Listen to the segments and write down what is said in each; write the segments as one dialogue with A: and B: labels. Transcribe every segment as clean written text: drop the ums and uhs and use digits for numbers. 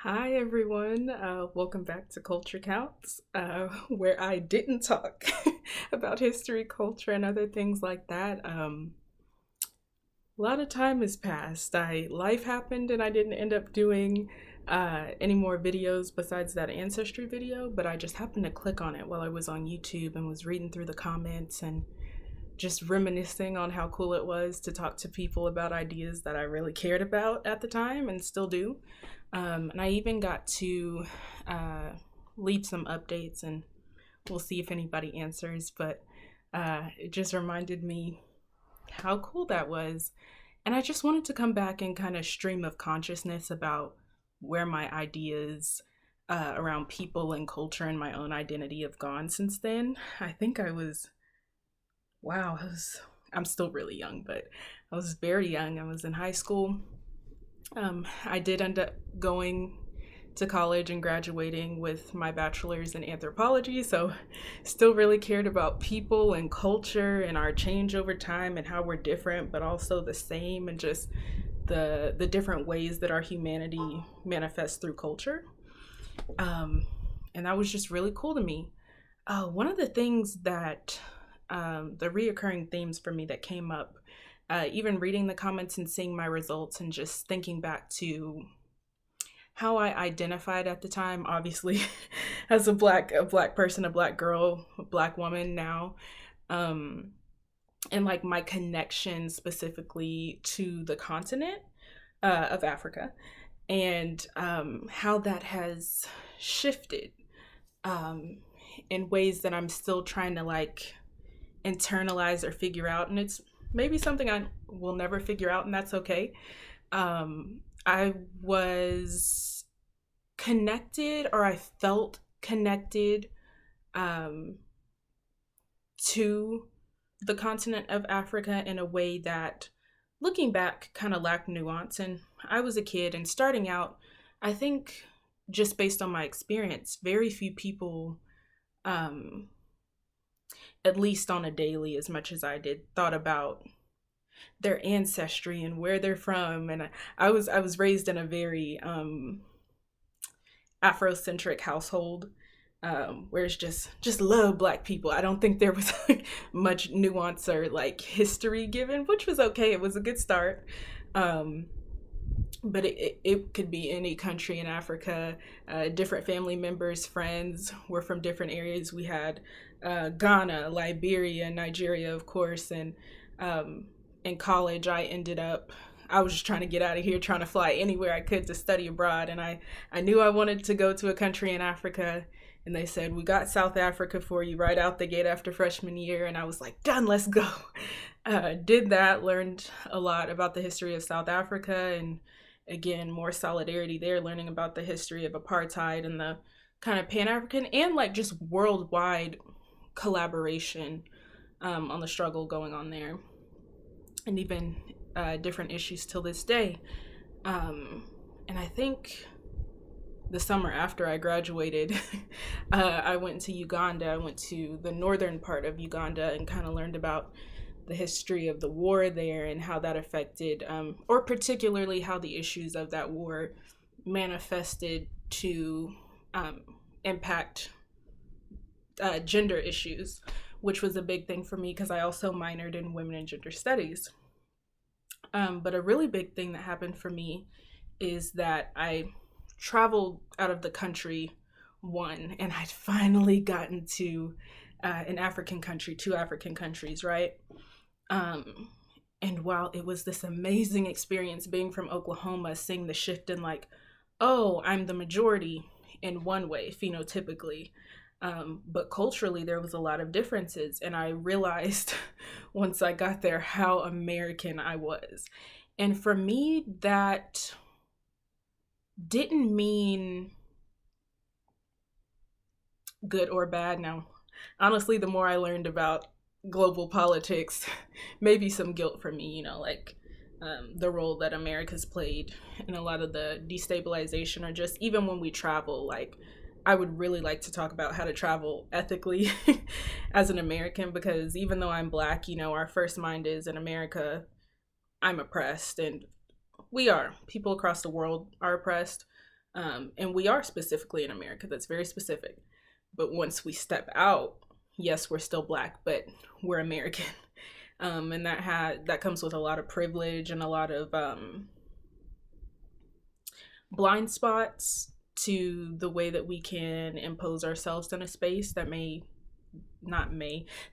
A: Hi, everyone. Welcome back to Culture Counts, where I didn't talk about history, culture, and other things like that. A lot of time has passed. Life happened, and I didn't end up doing any more videos besides that Ancestry video. But I just happened to click on it while I was on YouTube and was reading through the comments and just reminiscing on how cool it was to talk to people about ideas that I really cared about at the time and still do. And I even got to leave some updates, and we'll see if anybody answers. But it just reminded me how cool that was. And I just wanted to come back and kind of stream of consciousness about where my ideas around people and culture and my own identity have gone since then. I think wow, I'm still really young, but I was very young. I was in high school. I did end up going to college and graduating with my bachelor's in anthropology, so still really cared about people and culture and our change over time and how we're different but also the same, and just the different ways that our humanity manifests through culture. And that was just really cool to me. One of the things that the reoccurring themes for me that came up, even reading the comments and seeing my results and just thinking back to how I identified at the time, obviously as a black person, a black girl, a black woman now, and like my connection specifically to the continent of Africa, and how that has shifted in ways that I'm still trying to like internalize or figure out, and it's maybe something I will never figure out, and that's okay. I was connected, or I felt connected to the continent of Africa in a way that, looking back, kind of lacked nuance. And I was a kid, and starting out, I think just based on my experience, very few people, at least on a daily, as much as I did, thought about their ancestry and where they're from. And I was raised in a very Afrocentric household, where it's just love black people. I don't think there was like much nuance or like history given, which was okay. It was a good start. But it could be any country in Africa. Different family members, friends were from different areas. We had Ghana, Liberia, Nigeria, of course. And in college, I was just trying to get out of here, trying to fly anywhere I could to study abroad. And I knew I wanted to go to a country in Africa. And they said, we got South Africa for you right out the gate after freshman year. And I was like, done, let's go. Did that, learned a lot about the history of South Africa, and again, more solidarity there, learning about the history of apartheid and the kind of Pan-African and like just worldwide collaboration on the struggle going on there, and even different issues till this day. And I think the summer after I graduated, I went to Uganda. I went to the northern part of Uganda and kind of learned about the history of the war there and how that affected, or particularly how the issues of that war manifested to impact gender issues, which was a big thing for me because I also minored in women and gender studies. But a really big thing that happened for me is that I traveled out of the country, and I'd finally gotten to an African country, two African countries, right? And while it was this amazing experience being from Oklahoma, seeing the shift in like, oh, I'm the majority in one way, phenotypically. But culturally, there was a lot of differences. And I realized once I got there how American I was. And for me, that didn't mean good or bad. Now, honestly, the more I learned about global politics, maybe some guilt for me, like the role that America's played in a lot of the destabilization, or just even when we travel, like I would really like to talk about how to travel ethically as an American, because even though I'm black, our first mind is in America, I'm oppressed, and we are. People across the world are oppressed. And we are specifically in America. That's very specific. But once we step out, yes, we're still Black, but we're American. And that comes with a lot of privilege and a lot of blind spots to the way that we can impose ourselves in a space that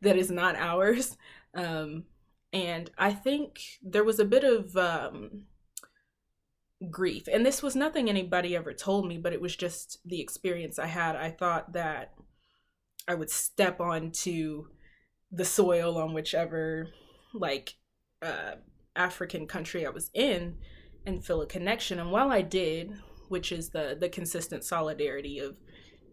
A: that is not ours. And I think there was a bit of grief, and this was nothing anybody ever told me, but it was just the experience I had. I thought that I would step onto the soil on whichever like African country I was in and feel a connection. And while I did, which is the consistent solidarity of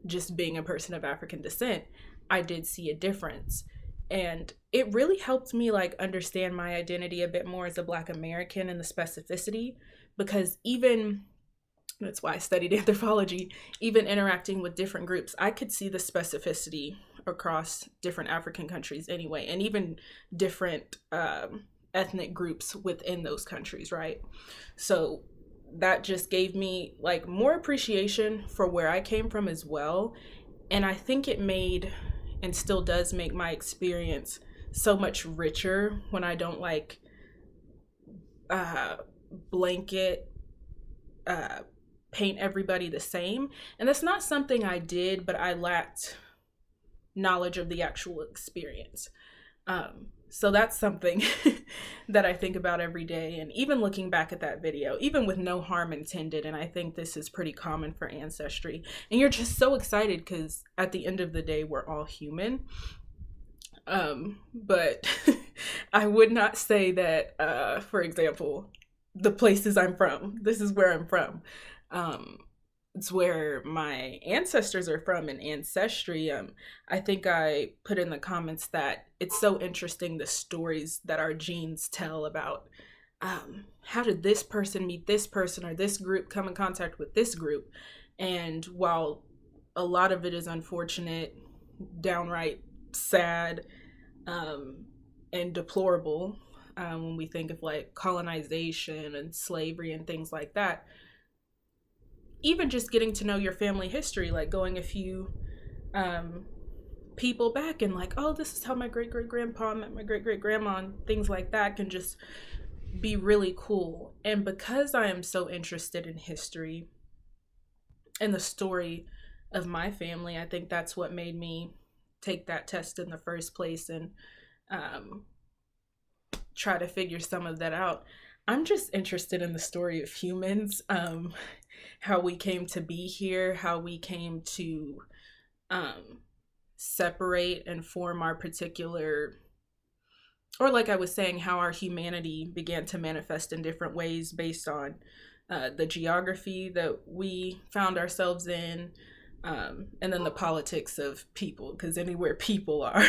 A: just being a person of African descent, I did see a difference. And it really helped me like understand my identity a bit more as a Black American and the specificity, because even that's why I studied anthropology, even interacting with different groups, I could see the specificity across different African countries anyway, and even different ethnic groups within those countries, right? So that just gave me like more appreciation for where I came from as well. And I think it made, and still does make, my experience so much richer when I don't like blanket paint everybody the same. And that's not something I did, but I lacked knowledge of the actual experience. So that's something that I think about every day. And even looking back at that video, even with no harm intended, and I think this is pretty common for Ancestry, and you're just so excited because at the end of the day, we're all human. But I would not say that, for example, the places I'm from, this is where I'm from. It's where my ancestors are from in Ancestry. I think I put in the comments that it's so interesting the stories that our genes tell about how did this person meet this person, or this group come in contact with this group. And while a lot of it is unfortunate, downright sad, and deplorable, when we think of like colonization and slavery and things like that, even just getting to know your family history, like going a few people back and like, oh, this is how my great-great-grandpa met my great-great-grandma, and things like that can just be really cool. And because I am so interested in history and the story of my family, I think that's what made me take that test in the first place and try to figure some of that out. I'm just interested in the story of humans, how we came to be here, how we came to separate and form our particular, or like I was saying, how our humanity began to manifest in different ways based on the geography that we found ourselves in, and then the politics of people, because anywhere people are,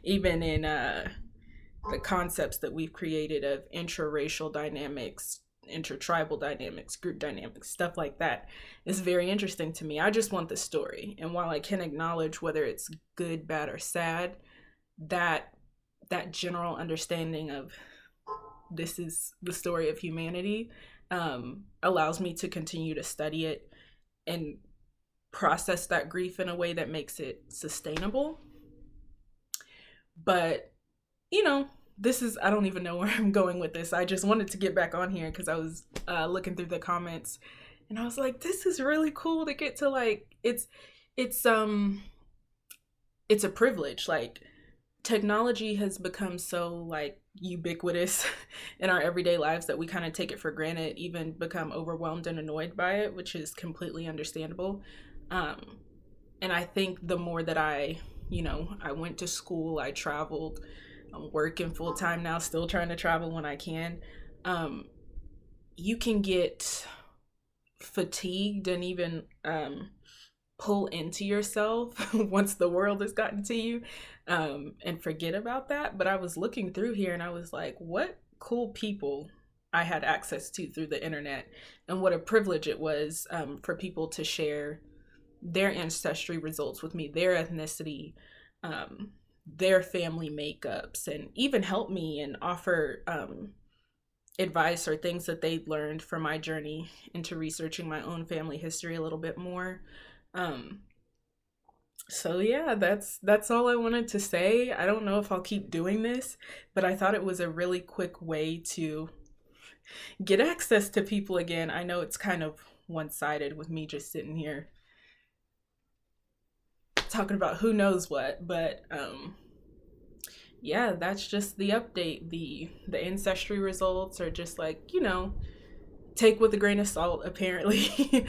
A: even in the concepts that we've created of intraracial dynamics, intertribal dynamics, group dynamics, stuff like that is very interesting to me. I just want the story. And while I can acknowledge whether it's good, bad, or sad, that general understanding of this is the story of humanity allows me to continue to study it and process that grief in a way that makes it sustainable. But I don't even know where I'm going with this. I just wanted to get back on here because I was looking through the comments and I was like, this is really cool to get to, like, it's a privilege. Like, technology has become so like ubiquitous in our everyday lives that we kind of take it for granted, even become overwhelmed and annoyed by it, which is completely understandable. And I think the more that I went to school, I traveled, I'm working full time now, still trying to travel when I can. You can get fatigued and even pull into yourself once the world has gotten to you, and forget about that. But I was looking through here and I was like, what cool people I had access to through the internet, and what a privilege it was for people to share their ancestry results with me, their ethnicity, their family makeups, and even help me and offer advice or things that they learned from my journey into researching my own family history a little bit more. Um, so yeah, that's all I wanted to say. I don't know if I'll keep doing this, but I thought it was a really quick way to get access to people again. I know it's kind of one-sided with me just sitting here talking about who knows what, but yeah, that's just the update. The ancestry results are just like, take with a grain of salt apparently.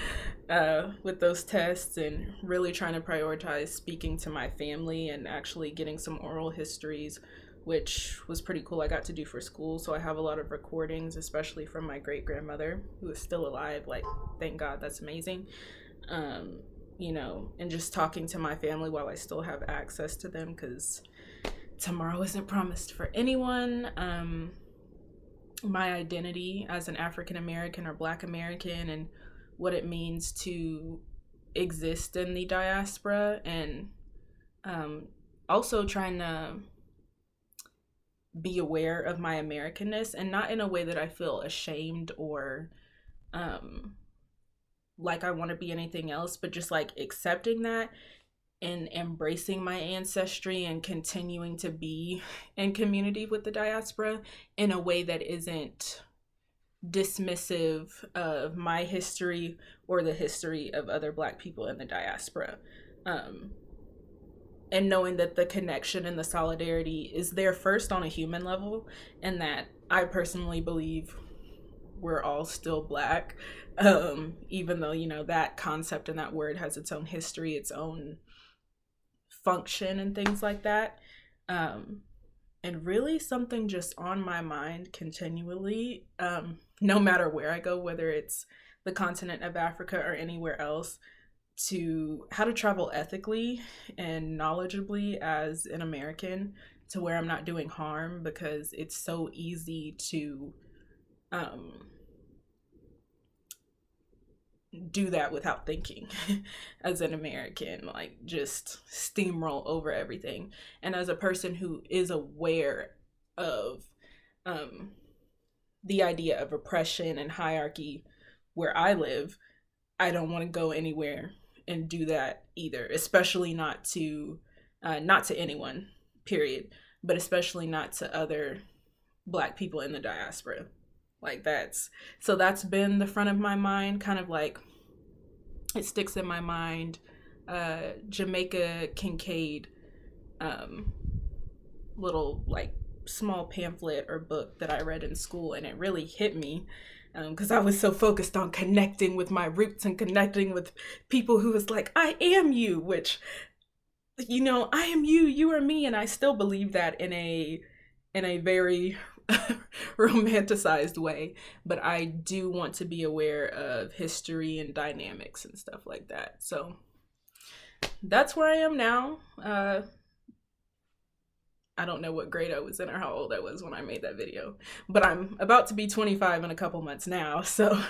A: With those tests, and really trying to prioritize speaking to my family and actually getting some oral histories, which was pretty cool. I got to do for school, so I have a lot of recordings, especially from my great grandmother who is still alive. Like, thank God, that's amazing. And just talking to my family while I still have access to them, because tomorrow isn't promised for anyone. My identity as an African American or Black American, and what it means to exist in the diaspora, and also trying to be aware of my Americanness, and not in a way that I feel ashamed or like I want to be anything else, but just like accepting that and embracing my ancestry and continuing to be in community with the diaspora in a way that isn't dismissive of my history or the history of other Black people in the diaspora. And knowing that the connection and the solidarity is there first on a human level, and that I personally believe we're all still Black, even though, that concept and that word has its own history, its own function and things like that. And really something just on my mind continually, no matter where I go, whether it's the continent of Africa or anywhere else, to how to travel ethically and knowledgeably as an American, to where I'm not doing harm, because it's so easy to do that without thinking as an American, like just steamroll over everything. And as a person who is aware of the idea of oppression and hierarchy where I live, I don't want to go anywhere and do that either, especially not to anyone, period, but especially not to other Black people in the diaspora. Like, that's been the front of my mind, kind of like it sticks in my mind. Jamaica Kincaid, little like small pamphlet or book that I read in school, and it really hit me, because I was so focused on connecting with my roots and connecting with people who was like, I am you, which, I am you, you are me, and I still believe that in a very romanticized way, but I do want to be aware of history and dynamics and stuff like that. So that's where I am now. I don't know what grade I was in or how old I was when I made that video, but I'm about to be 25 in a couple months now. So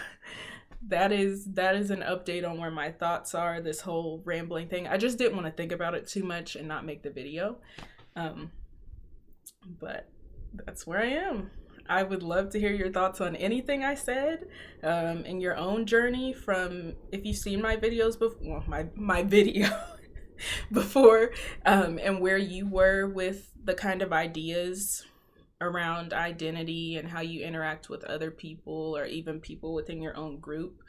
A: that is an update on where my thoughts are, this whole rambling thing. I just didn't want to think about it too much and not make the video. But that's where I am. I would love to hear your thoughts on anything I said, in your own journey, from if you've seen my videos before, my video before, and where you were with the kind of ideas around identity and how you interact with other people, or even people within your own group,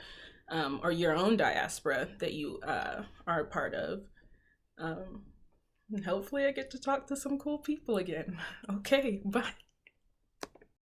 A: or your own diaspora that you are a part of. And hopefully I get to talk to some cool people again. Okay, bye.